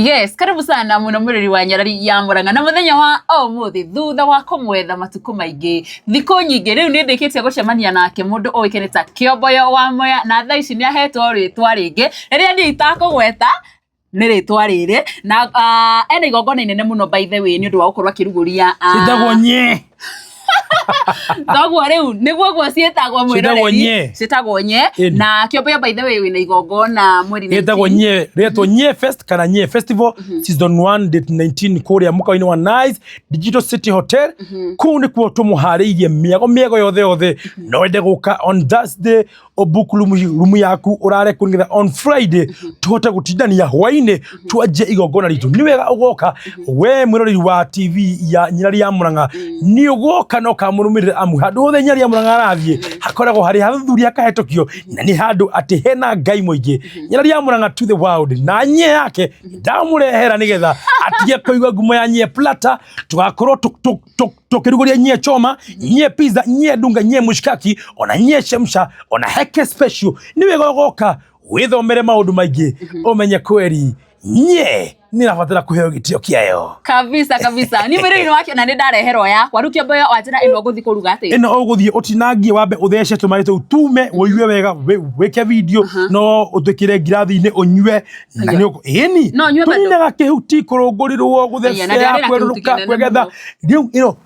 Yes, karibu sana muno muriri wa Nyarari ya Murang'a na muthenya wa umuthi thutha wa kumwetha matuku maingi thiku nyingi riu ni ndikitie gucemania nake mundu oikene ta Kĩomboyo wa Mwea na thaa ici ni ahetwo ritwa ringi riria ni itakugweta ni ritwa riri na ena igongona inene muno by the way ni undu wa gukorwa kiruguria Citagwo Nye. Dogwo riu niguo gwo cietagwo mwiroreri citagwo Nye na Kĩomboyo by the way wina igongona mweri ni Citagwo Nye retwo Nye Fest kana Nye Festival season 1 date 19 kuria mukaini wa Nice Digital City Hotel kuu ni kuo tumuhariirie miago yothe no ende guka on Thursday obook room yaku urare kungetha on Friday tuhote gutindania hwaine twaje igongona ritu ni wega ugoka we mwiroreri wa TV ya Nyarari ya Murang'a ni ugoka no kamurumirire amu handu hothe Nyarari ya Murang'a arathie hakoragwo hari hathuri akahetokio na ni handu ati hena ngai muingi Nyarari ya Murang'a to the world na Nye yake ndamurehera nigetha atige kuigwa ngumo ya Nye Plata tugakorwo tukiruguria Nye Choma Nye Pizza Nye Dunga Nye Mushkaki ona Nye Shemsha ona Heke Special ni wega goka withomere maundu maingi umenye kweri Nye ni nafatira kuheo gitio kiayo kabisa ni mwiriri wake na ni ndareherwo yakwa riu Kĩomboyo wajira ino guthi kuruga ati ino uguthie utinangie wambe uthece tumari tu tume woiwe wega weke video no utwikire ngirathi-ini unywe na ni ini no nywe bado tunaga kihuti kurungurirwo guthece ya kweruka kwegetha riu ino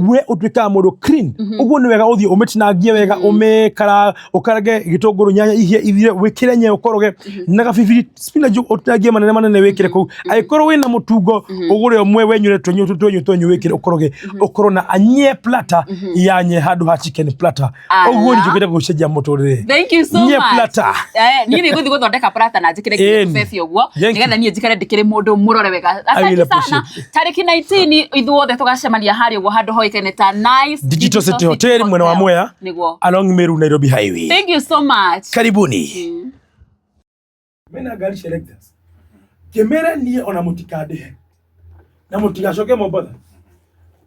we utwika mundu clean uguo ni wega uthie umitinangie wega umikara ukarage gitunguru nyanya ihie ithire wikire Nye ukoroge na gabibiri spinach utinangie manene wikire ku aikorwo wina mutungo ugure omwe wenyure tonyu wikire ukoroge ukoro na Nye Plata ya Nye handu ha chicken plata uguo ni jukire gucenjia muturire. Thank you so Nye much Plata ni ni guthi guthondeka plata na njikire kifefi uguo nigetha nie njikare ndikire mundu murore wega asante sana tariki 19 ithuothe tugacemania hari uguo handu hoikene ta Nice Digital City Hotel mwena wa Mwea along Meru Nairobi Highway. Thank you so much. Karibuni. Mena gari selectors. Kemera nie ona mutikade. Na mutigacoke Mombatha.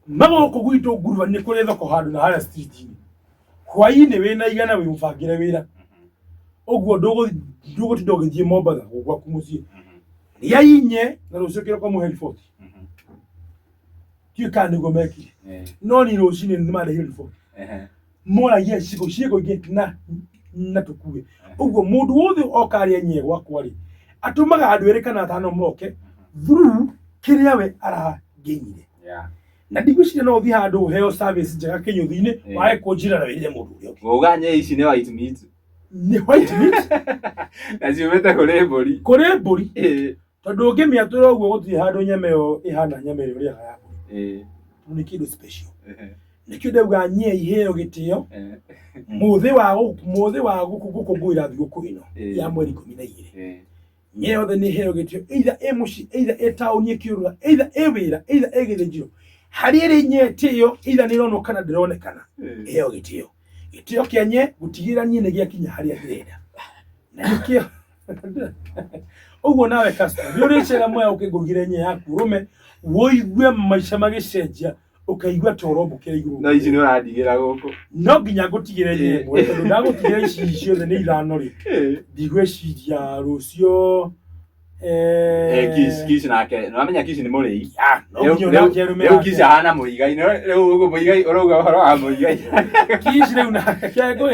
Mago kugwito guruva ni kuri thoko handu na haria street ini. Hwaine wina igana wi mufangire wira. Oguo ndugo tidogithie Mombatha gwa kumucie. Ya inye na rucukira kwa muheri 40. Kio kandi gomeki. No ni rucini ni mare hill for. Mora ye cigo get na tukuwe. Uguo mundu wothe okaria Nye gwakwa ri atumaga andu ereka na tano moke through kiria we aragenyire na ndigwiciria no uthi handu heo service njega kinyuthi-ini wae kunjira na wire mundu uria uga Nye ici ni white meat ni white meat na ciumite kuri mburi tondu ungimiatura uguo guthi handu nyama yo ihana nyama iria ya ni kidu special nikio ndauga Nye iheo gitio muthi wa gukungwira thiguku ino ya mweri 12 Nye yothe ni heo gitio either emuci either etauni kiurura either ewira either egithinjiro hari iri Nye tio either ni rono kana ndironekana heo gitio kia Nye gutigira Nye ni giakinya haria ndirenda na nikio uguo nawe customer yuricera Mwea ukigurugire Nye yaku rume woigwe maica magicenjia ukaigwa torobo kira iguru na ici ni uradigira guku no nginya gutigire Nye mwe tondu ndagutigira ici ciothe ni ithano ri ndigweciria rucio kici nake no amenya kici ni murei no nginya reu kici hana muigai no reu ugo muigai uruga horo wa muigai kici reu na kego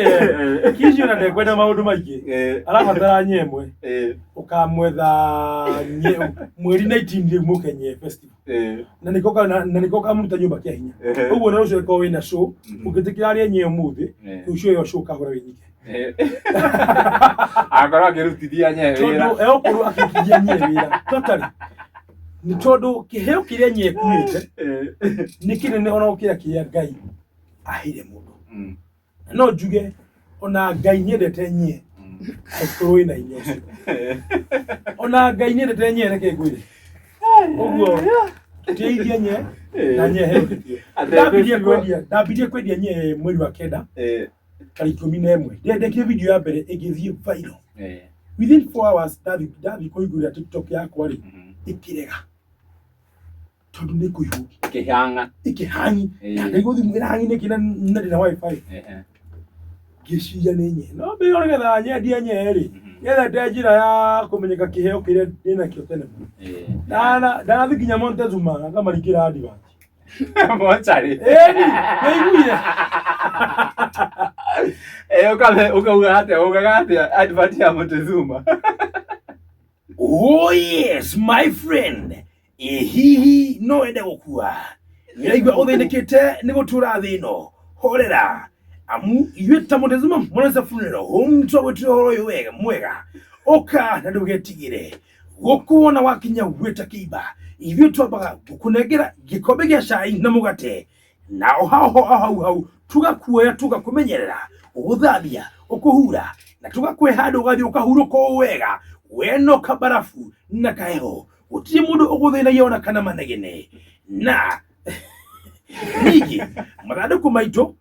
kici ona ndekwenda maundu maingi arabatara Nye mwe ukamwetha Nye mweri 19 reu muke Nye Festival na nikoka muruta nyumba kia hinya uguo na ucio ko wina show ukitikiraria Nye muthi ucio yo show kahora winyike akora akirutithia Nye wira tondu ekuru akirutithia Nye wira totally ni tondu kiheo kiria Nye kuite ni kinene ona ukira kia Ngai ahire mundu no njuge ona Ngai nyendete Nye aikuru ina inya ona Ngai nyendete Nye reke ngwire uguo teithia Nye na Nye heo ndabirie kwendia Nye mweri wa kenda tariki 11 ndekire video ya mbere igithie viral within 4 hours ndathi kuiguria TikTok yakwa ri ikirega tondu ni kuihuki ikihangi ndaiguthi mwirangi ni kina ndina wifi giciria ni Nye no be ona getha Nye ndia Nye ri Yetha ndejira ya kumenyeka kiheo kire ndina kio tene. Dana thikinya Montezuma akamarikira advance. Mochari. Naiguire. Ukauga atia advance ya Montezuma. Oh yes, my friend. Hihi no ende gukua. Niraigua uthinekete ni gutura thino. Horera. Amu yeta Montezuma mwanza funero. Homtwa wetu horo wega mwega. Oka na ndugetigire. Gukuona wakinya weta kiba. Ivyo twabaga gukunegera gikombe gya cai na mugate. Na hau tugakuoya tugakumenyerera. Uguthabia, ukuhura na tugakwe handu ugathi ukahuruka wega. Weno kabarafu na kaeho. Utie mundu uguthinagia ona kana manegene. Na nigi mathanduku maitu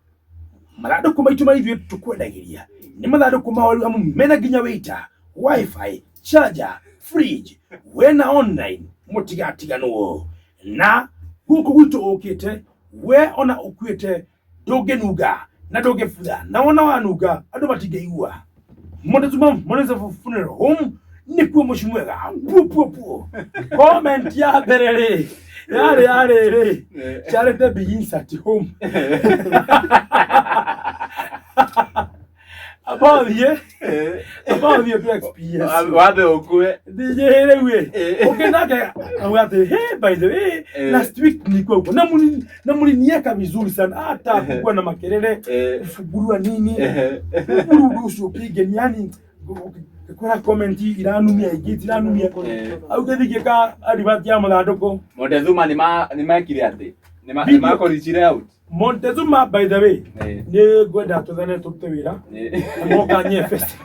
maithio tukwendagiria ni mathanduku mahoru amu mena ginya waiter, wifi, charger, fridge, wena online mutigatiganwo. Na guku gwitu ukite we ona ukwite ndugenuga na ndugefutha na ona wanuga andu matingeigua. Montezuma funeral home nikuo mushimwega pu comment ya berere yare charity begins at home. About the experience. Wabe okue. Dijere we. Okay nake awate by the way last week nilikuwa huko. Na mlinieka vizuri sana hata kulikuwa na makelele fugurua nini. Uruhusu upige yani kwa comment iranumia igiti iranumia au kathikika adivati ya mathanduku. Montezuma ni makire ati ni makorichire out. Montezuma by the way ni gwenda tuthane tute wira moka nye fest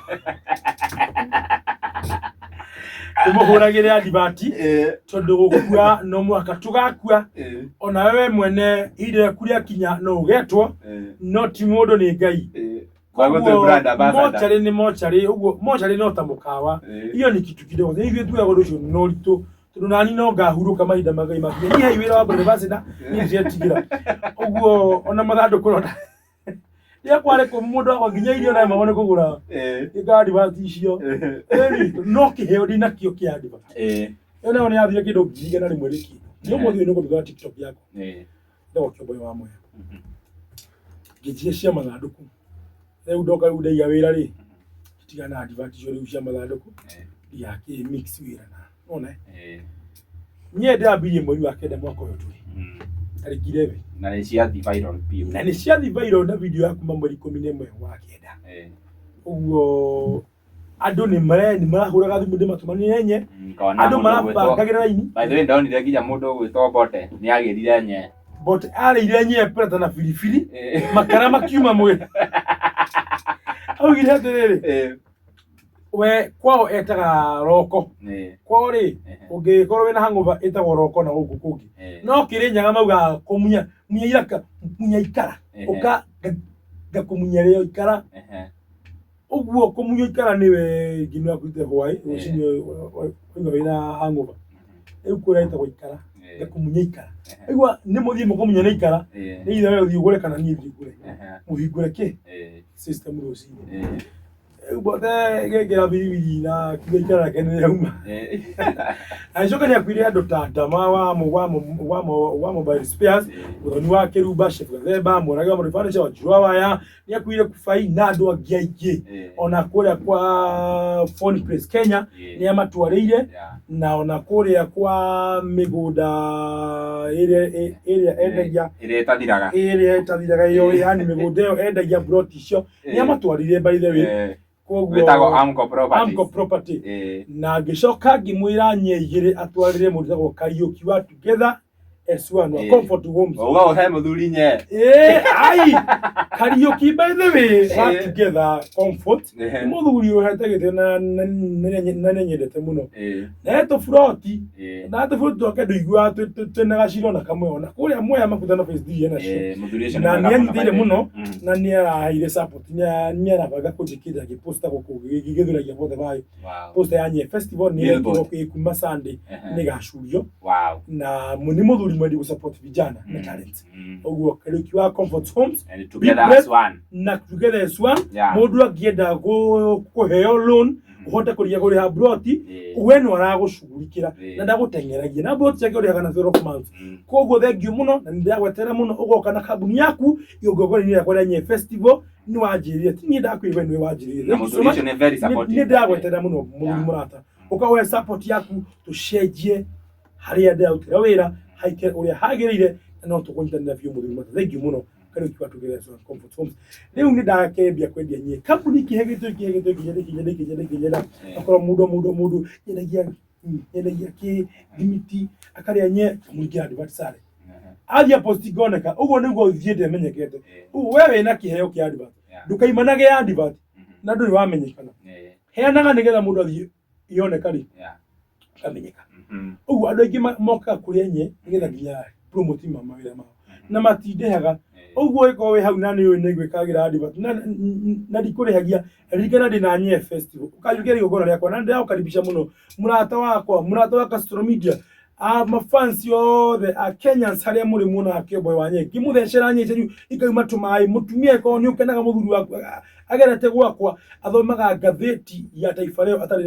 tumuhuragire adivati tondu gukua no mwaka tugakua ona wewe mwene ire kuria kinya no ugetwo no ti mundu ni ngai. Mochari ni mochari ugo mochari no tamukawa iyo ni kitu kidogo hivi tu ya godosho no lito tunani no gahuruka mahinda magai makia ni haywira wa brevasida ni zetigira ugo ona mathando kurona ya kware ko mundu aginya irio na mabone kugura igadi batisio no kiheo dina kio kiadi ba ona ona yathie kido giga na rimwe riki no muthio no kubiga TikTok yako ndo kioboyo wa moyo gijie cia mathanduku rĩu ndoka rĩu ndaiga wĩra rĩ tiga advert cio rĩu cia mathanduku yake mix wĩra na ona nye ndambirie mweri wa kenda mwaka ũyũ tũrĩ tarĩki 11 na nĩ cia viral pio na nĩ cia viral na video ya kuma mweri 11 wa kenda ũguo andũ nĩ marahũraga thimũ ndĩmatũmanire nye andũ marabangagĩra raini. By the way ndonire nginya mũndũ ũgwĩtwo Bote nĩ agĩrire nye Bote arĩire nye preta na biribiri makara makiuma mwĩrĩ augire atiriri we kwao etaga roko kwao ri ungikorwo wina hangover etagwo roko na guku kungi no Kirinyaga mauga kumunya iraka munya ikara uka gakumunya rĩo ikara uguo kumunya ikara niwe ngino akwite hwai ucinyo wina hangover ekura etagwo ikara gakumunya ikara igwa ni muthie mukumunya ni ikara ni ithe we uthie ugure kana ni uthie ugure muhingure ki system ruci Bote gegera biribiri na kigikara kenene uma aishoka ni akwire andu ta Dama wa mobile spares uthoni wa Kiruba chef Gathemba Muraga Murifani wa Juawa ya ni akwire kufai na andu angi aingĩ ona kuria kwa Phone Place Kenya ni amatwarĩire na ona kuria kwa migunda area endagia etathiraga yo yani migunda yo endagia broti cio ni amatwarĩire by the way wetago Amco property na ngicoka ngimwira nyeigire atwarire muthago Kariuki wa Together S1 wa Comfort Homes uga he muthuri nye ai Kariuki by the way wa Together Comfort muthuri uhetegete na nyendete muno na to froti na to froti toke nduigua twena gaciro na kamwe ona kuria moya makutana face D na cio na niendire muno na ni araire support ni arabaga kujikira giposta guku gigithuragia bothe bayo posta ya nye festival ni kuma Sunday ni gacurio na muni muthuri mwedi ku support vijana na talent uguo Kariuki wa Comfort Homes and Together as one na Together as one mundu angienda kuheo loan uhote kuria guri ha broti we no aragucugurikira na ndagutengeragia na broti yake uri kana 12 months koguo thengiu muno na ndagwetera muno ugoka na kambuni yaku yogogori ni yakora nye festival ni wanjirire ti ni ndakwiwe ni wanjirire na motivation is very supportive ni ndagwetera muno murata ukawe support yaku tushenjie haria ndautira wira haike uri hagirire no tukunyitanira biyo muthima thengiu muno kana ukiwa together so comfort homes leo ni ndakebia kwendia nye kambuni kihegito kijende akora mudo yendagia ki limiti akaria nye mugia advertising adia posti goneka ugo niguo thiete menyekete wewe na kiheo kia advert ndukaimanage ya advert na nduri wamenyekana heanaga nigetha mundu athie yoneka ri kamenyeka ugo andu aingi moka kuria nye nigetha nginya promote mawira mao na matindehaga uguo iko we hau nani uyu nigwikagira advert na ndikurihagia ririkana ndina nye festival ukayugera igogora riakwa na ndirakaribisha muno murata wa Castro Media mafans yothe Kenyans haria muri muno akioboy wanye kimuthecera nye chenyu ikauma tumai mutumia ko ni ukenaga muthuru wakwa agerete gwakwa athomaga ngatheti ya Taifa Leo atari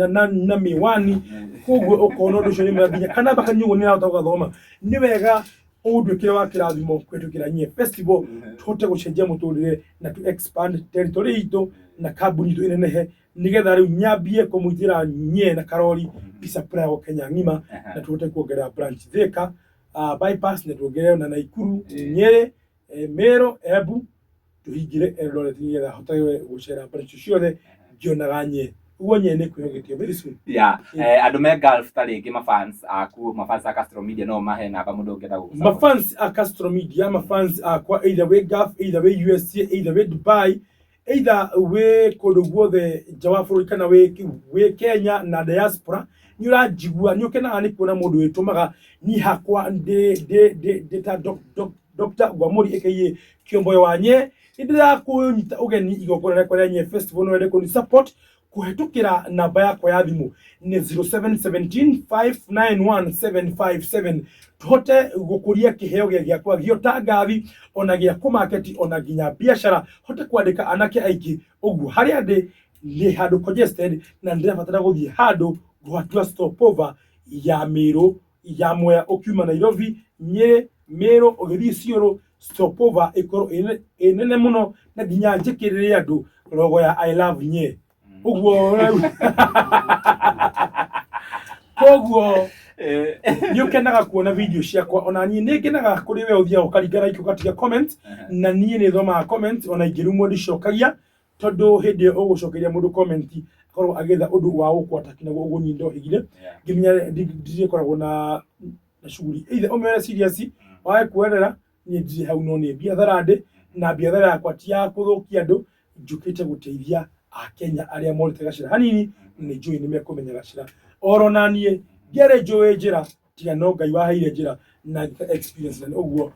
na miwani koguo ukono ndu cyo nginya kana baka nyugo ni autaga thoma ni wega udukire wa kirathimo kwetukira nye festival tuhote gucenjia muturire na tu expand territory ito na kambuni itu inenehe nigetha riu nyambie kumutira nye na Karori pisa prao Kenya ngima na tuhote kuongerera branch Thika bypass na tuongerera na Naikuru Nyeri Meru Embu tuhingire Eldoret nigetha hote gucera branch ciothe ngionaga nye uwo nyene kwihogitio very soon andu me Gulf taringi mafans aku mafans a Castro Media no mahe na mundu ungenda gusa mafans a Castro Media mafans akwa either way Gulf either way USA either way Dubai either way kodo guothe jawafuru kana we Kenya na diaspora ni urajigua ni ukena ani kuona mundu witumaga ni hakwa de ta Dr. Gwamuri aka Kiomboyo wanye ndira kunyita ugeni igokora kwa nye festival no wende ku support kuhetukira namba yako ya thimu ni 0717591757 tuhote gukuria kiheo giakwa giota ngathi ona gia kumarket ona ginya biashara hote kwandika anake aiki ugu hari ande ni handu congested na ndirabatara guthie handu gwatua stopover ya Meru ya Mwea ukiuma Nairobi Nyeri Meru ugithi Isiolo stopover ikoro enene muno na ginya njikirire andu logo ya I love nye uguo koguo yukenaga kuona video ciakwa ona nie ngenaga kuri we uthia ukarigana ikugatiga comment na nie ni thoma comment ona ingirumo ndicokagia tondu hindi ugucokeria mundu comment akorwo agetha undu wa ukwata kinaguo uguo nyindo higire ngiminya ndire koragwo na shughuli either omera serious wae kuenera nie ndire hau no ni biathara ndi na biathara yakwa ti ya kuthukia andu njukite guteithia Kenya aria morite gacira hanini ni joy ni mekomenya gacira orona nie gere joy njira tia no ngai waheire njira na experience na uguo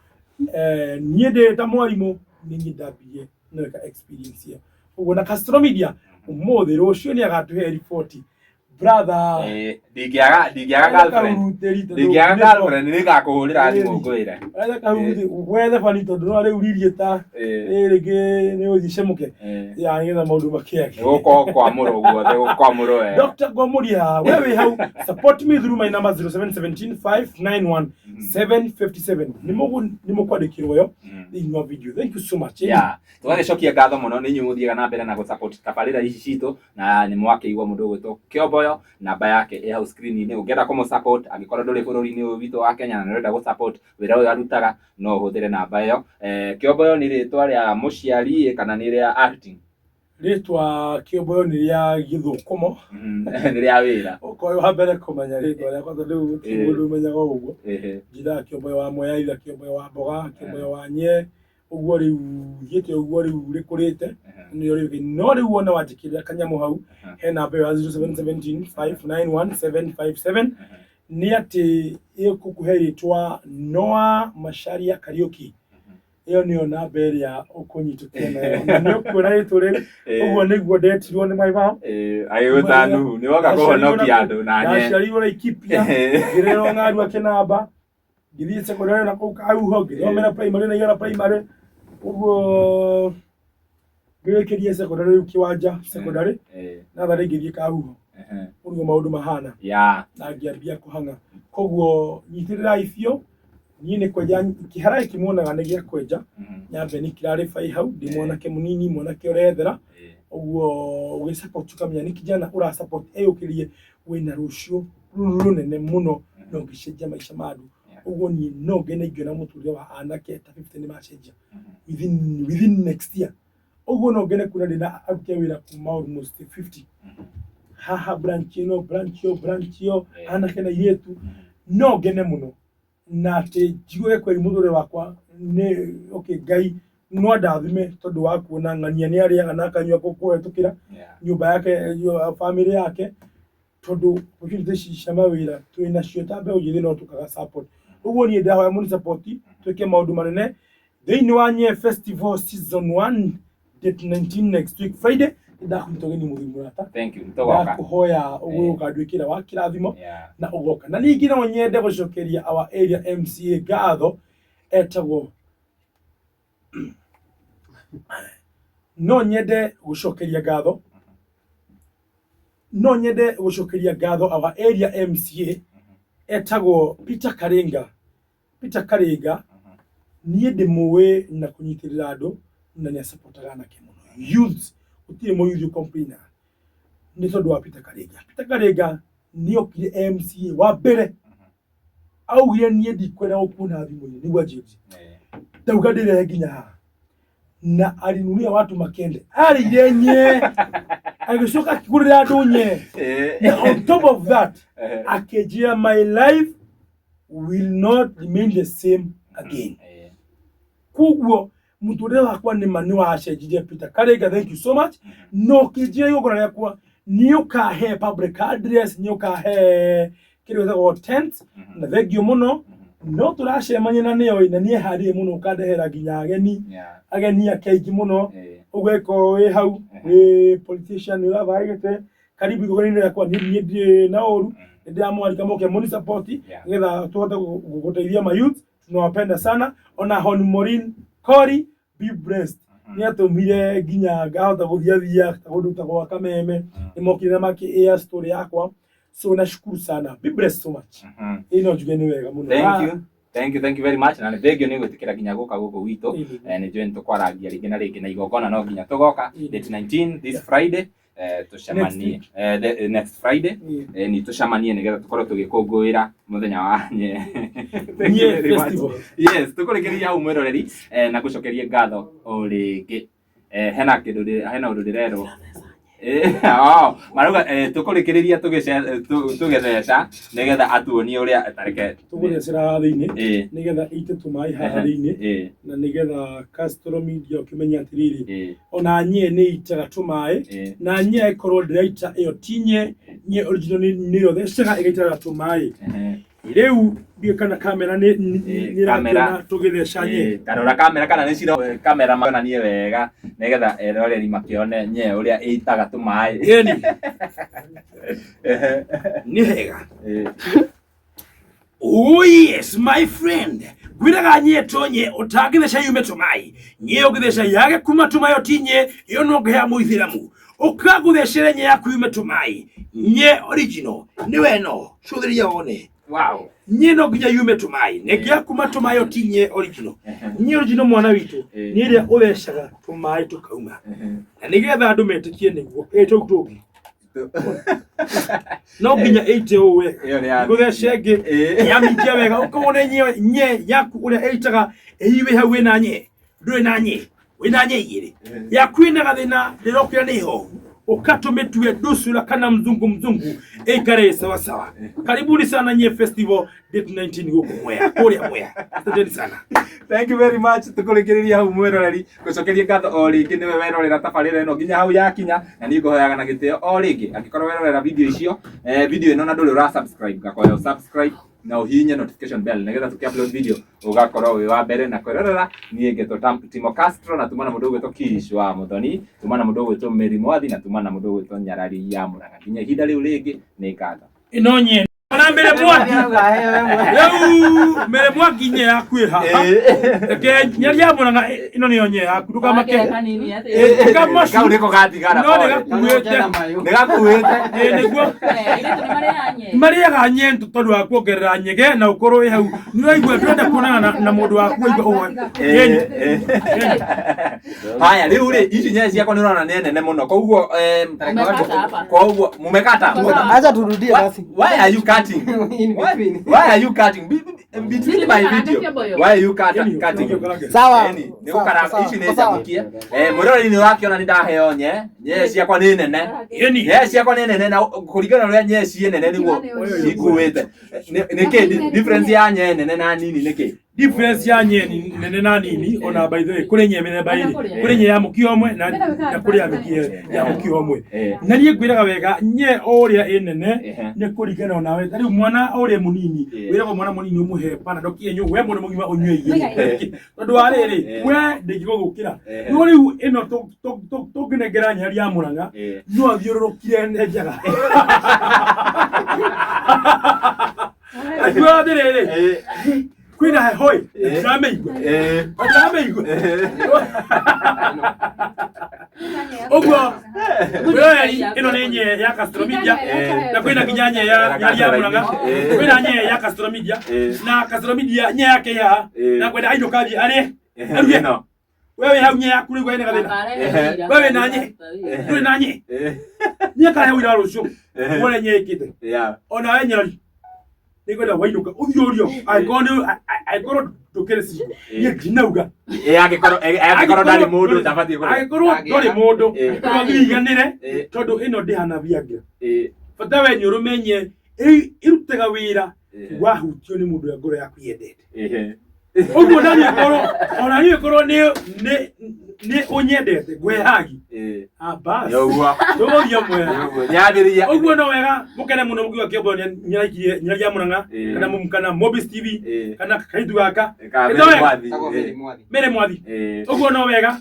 nie de ta mwarimu ni ngidabie na experience ya uguo na Castro Media umuthi rucio ni agatuhe report brother digiaga girlfriend ni gakuhurira thimu ngwire wethe fani tondu no ari uririe ta rege ni uthicemuke ya ngetha maundu makiage guko kwa muro guothe kwa muro Dr. Gwamuria wewe hau support me through my number 0717591757 ni mukwandikirwo yo in video. Thank you so much. Tugacokia ngatho muno ni nyumuthiega na mbere na go support tabarira ici citu na ni mwakeigwa mundu gwitwo Kiomboyo namba yake e house screen ni ungenda komo support angikora nduri bururi-ini witu wa Kenya na nurenda go support wira uyu arutaga no huthire namba iyo Kiomboyo ni ritwa ria muciari kana ni ria acting ritwa Kiomboyo ni ria githukumo ni ria wira ukoyo habere kumenya ritwa ria kwa tondu mundu menyaga uguo njira Kiomboyo wa Mwea ira Kiomboyo wa Mboga Kiomboyo wa Nye uguo riu gite uguo riu rikurite ni ori no riu wona wajikira kanyamu hau he namba ya 0717591757 ni ati ikukuhe ritwa Noah Masharia Karaoke iyo niyo namba ya ukunyitukira nayo ni kuona ritore uguo niguo ndetirwo ni maiva ayutanu ni woka kuhonokia andu na nye ashari ora ikipia girero ngaru akenamba githi secondary na kuka au hoge omena primary na yara primary uguo girekerie secondary ukiwanja secondary na thari ngithie kahuho Urio maundu mahana na ngiambia kuhanga koguo nyitirira ifio ni ne kweja kihara kimuonaga ne gya kweja nyambe ni clarify hau ndi mwanake munini mwanake urethera uguo we support ukamenya ni kijana ura support ukirie wina rucio runene muno no gisheja maisha madu uguo ni no gene igena muturia wa anake ta 50 ni macenjia within next year uguo no gene kuna ndina arutia wira kuma almost 50 haha branchio anake na yetu no gene muno na te jiwe kwa imudore wakwa ne okay gai no ndathime tondu wa kuona ngania ni ari anakanywa kukuhetukira nyumba yake yo family yake tondu ukinde shama wira twina cio tambe ujire no tukaga support uguo ni ndawa ya muni support tweke maundu manene thini wa Nye Festival season 1 date 19 next week Friday ndakumutogeni muthimurata thank you ntogoka kuhoya uguo ukadwikira wa kirathimo na ugoka na ningi no nyende gucokeria our area MCA gatho etagwo no nyende gucokeria gatho our area MCA etagwo Peter Karenga niĩ ndĩmũĩ na kũnyitirĩra andũ na nĩ supportaga na kĩmuno youth utire mo youth complainer nĩ tondũ wa Peter Karenga nĩ okire MCA wa mbere augire niĩ ndikwenda gũkuona thimũ-inĩ nĩguo anjĩtie ndauga ndĩrehe nginya haha na alinunia watu makende arĩire nye agĩcoka akĩgũrĩra andũ nye na on top of that akĩnjĩra my life will not remain the same again kuguo muturire wakwa nĩ mani wa cenjirie Peter Karenga thank you so much no kĩnjĩra igongona rĩakwa nĩ ũkahe public address nĩ ũkahe kĩrĩa gĩtagwo tent na thank you mũno no turacemania na nĩyo na niĩ harĩ mũno ũkandehera nginya ageni akaingĩ mũno ũgweko wĩ hau wĩ politician ũrabaigĩte karibu igongona-inĩ rĩakwa niĩ ndĩ na ũru ndĩramwarika moke mũni support nĩgetha tũhote gũgũteithia ma youth tunawapenda sana ona Hon Maureen Kori be blessed ni atumire nginya ngahota guthiathia kundu ta kwa Kameme nimokire maki air story yakwa so nashukuru sana be blessed so much ino njuge ni wega muno thank you very much na thengio ni gwitikira nginya guka guku wito ni join tukwaragia ringi na ringi na igongona no nginya tugoka date 19 this Friday tucemanie next Friday ni tucemanie nigetha tukorwo tugikungwira muthenya wa Nye Festival yes tukurikiria hau mweroreri na gucokeria ngatho o ringi hena undu ndirerwo maruga tukurikiriria tugetheca nigetha atuonie uria atareke tugethecera thiini nigetha ite tumai haha thiini na nigetha Castro Media ukimenya atiriri ona Nye ni itaga tumai na Nye ikorwo ndiraita iyo tinye Nye original ni yo thecega igaitaga tumai riu ndio kana kamera ni kamera tugitheca Nye karora kamera kana ni ciro kamera magana nie wega nigetha eroreri makione Nye uria itaga tumai ni hega oh yes my friend gwiraga Nye tonye utagitheca yume tumai Nye ugitheca yage kuma tumai otinye iyo no ngehea muithiramu ukagũthecere Nye yaku yume tumai Nye original ni weno cuthiria wone wow Nye no nginya yume tumai negia kuma tumai otinye original Nye original mwana witu ni iria uthecaga tumai tukauma na nigetha andu metikie niguo tugi no nginya 80 owe guthece ngi yamingia wega ukawone Nye yaku uria itaga iwe hau wina Nye ndui na Nye wina Nye igiri yaku ina gathina ndirokira niho ukatumetue dusura kana mzungu ikare sawa karibuni sana Nye Festival date 19 huko Mwea Mwea asanteni sana thank you very much tukurikiriria hau mweroreri gucokeria ngatho o ringi niwe werorera tabarira ino nginya hau yakinya na ni nguhoyaga na gitio o ringi angikorwo werorera video icio video ino na nduri ura subscribe gakoyo subscribe na uhinye notification bell nigetha tukiupload video ugakorwo wi wa mbere na kwirorera nie ngeto Timo Castro na tumana mundu gwetwo Kishwa Muthoni tumana mundu gwetwo Meri Mwathi na tumana mundu gwetwo Nyarari ya Muranga nginya ihinda riu ringi ni ngatho ino Nye ona mere mwaki rĩu mere mwaki nye yaku haha reke nyaria Mũrang'a ĩno nĩyo nye yaku ndũkamake kau nĩko gatigara no nĩgakuĩte nĩguo marĩaga nye tondũ wa kuongerera nyege na ũkorwo wĩ hau nĩũraigua twenda kuonana na mũndũ waku waigua haya rĩu rĩ ici nye ciakwa nĩ ũrona nĩ nene mũno koguo mumekata acha turudie basi. why are you cutting why are you cutting between my video why are you cutting Sawa. ni ukara ici nĩ camukia mũrori nĩ wakiona nĩ ndaheo nye ciakwa nĩ nene nye ciakwa nĩ nene na kũringana na ũrĩa nye ciĩ nene nĩguo ikuĩte nĩkĩ difference ya nye nene na nini nĩkĩ difference ya nye nene na nini ona by the way kũrĩ nye mĩthemba ĩrĩ kũrĩ nye ya mũkio ũmwe na kũrĩ ya mũkio ũmwe na niĩ ngwĩraga wega nye ũrĩa ĩ nene nĩ kũringana nawe rĩu mwana ũrĩa mũnini wĩragwo mwana mũnini ũmũhe panadol kĩenyũ we mũndũ mũgima ũnyue igĩrĩ tondũ wa rĩrĩ we ndĩngĩgũgũkĩra no rĩu ĩno tũngĩnengera nyari ya Mũrang'a no athiũrũrũkire njaga Agua rĩrĩ kwina hoi ndirameigua Oguo ino nĩ nye ya Castromedia na kwina nginya nye ya Mũrang'a kwina nye ya Castromedia na Castromedia nye yake ya na kwenda aindo kathi ari no wewe hau nye yaku rĩu ĩna gathĩna wewe na nye ndũrĩ na nye nye kare hau ira rũciũ wone nye ĩkĩte ona we nyarari nĩkwenda wainũka ũthiũrio angĩkorwo ndũkĩrĩ cigo niĩ ndinauga angĩkorwo ndarĩ mũndũ ndabatiĩ angĩkorwo ndũrĩ mũndũ twagiriganĩre tondũ ĩno ndĩhana Viagra bata we nĩ ũrũmenye ĩrutaga wĩra wahutio nĩ mũndũ ũrĩa ngoro yaku yendete ũguo ona niĩ korwo nĩ ũnyendete ngwehagi basi tũgũria mwega ũguo no wega mũkene mũno mũkiuga Kĩombũyo nĩaraikirie nyiragia Mũrang'a kana Mobis TV kana kahindu gaka Mere Mwathi ũguo no wega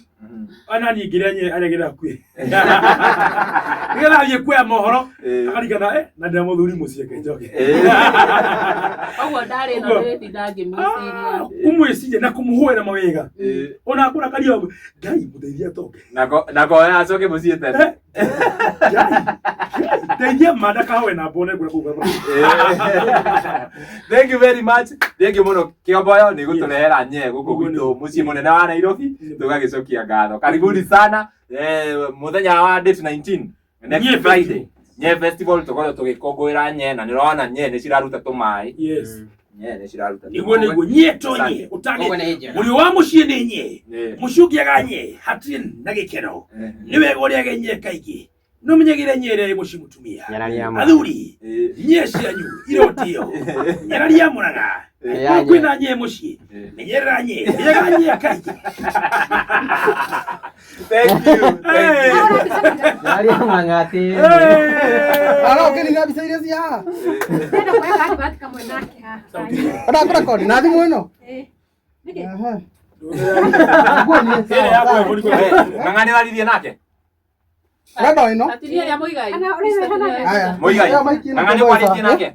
ana niĩ ngĩrĩa nye arĩa gĩra hakuhĩ nĩgetha athiĩ kuoya mohoro akarigana na ndĩra mũthuri mũciĩ njoke ũguo ndarĩ no ndĩtinda ngĩmwĩciria kumwĩciria na kũmũhũĩra mawega ona kũrakaria Ngai mũteithia toke na koya acoke mũciĩ tene teithia manda kawe na mbone kũrĩa kũu thank you very much thank you mũno Kĩombũyo nĩ gũtũrehera nye gũkũ gwitũ mũciĩ mũnene wa Nairobi tũgagĩcokia ngatho karibuni sana mũthenya wa date 19 next Friday nye festival tũkorwo tũgĩkũngũĩra nye na nĩũrona nye nĩ ciraruta tũmaĩ nye nĩ ciraruta nĩguo nye tonye ũtagĩ mũrĩ wa mũciĩ nĩ nye mũciĩ ũngĩaga nye hatirĩ na gĩkeno nĩ wega ũrĩage nye kaingĩ no menyagĩre nye ĩrĩa ĩ mũciĩ mũtumia athuri nye cianyu irotio nyararia Mũrang'a kwina nye mũciĩ menyerera nye rĩaga nye kaingĩ thank you Nyararia Mũrang'a atĩ Ara ũkĩringa mbica iria cia haha Nenda kuweka advert kamwe nake haha. Ona kũrekodi na thimũ ĩno Niki? Ng'ang'a nĩwarithie nake Rado ĩno Tatiria ya Mũigai Ana ũrĩa hana. Haya Mũigai Ng'ang'a nĩwarithie nake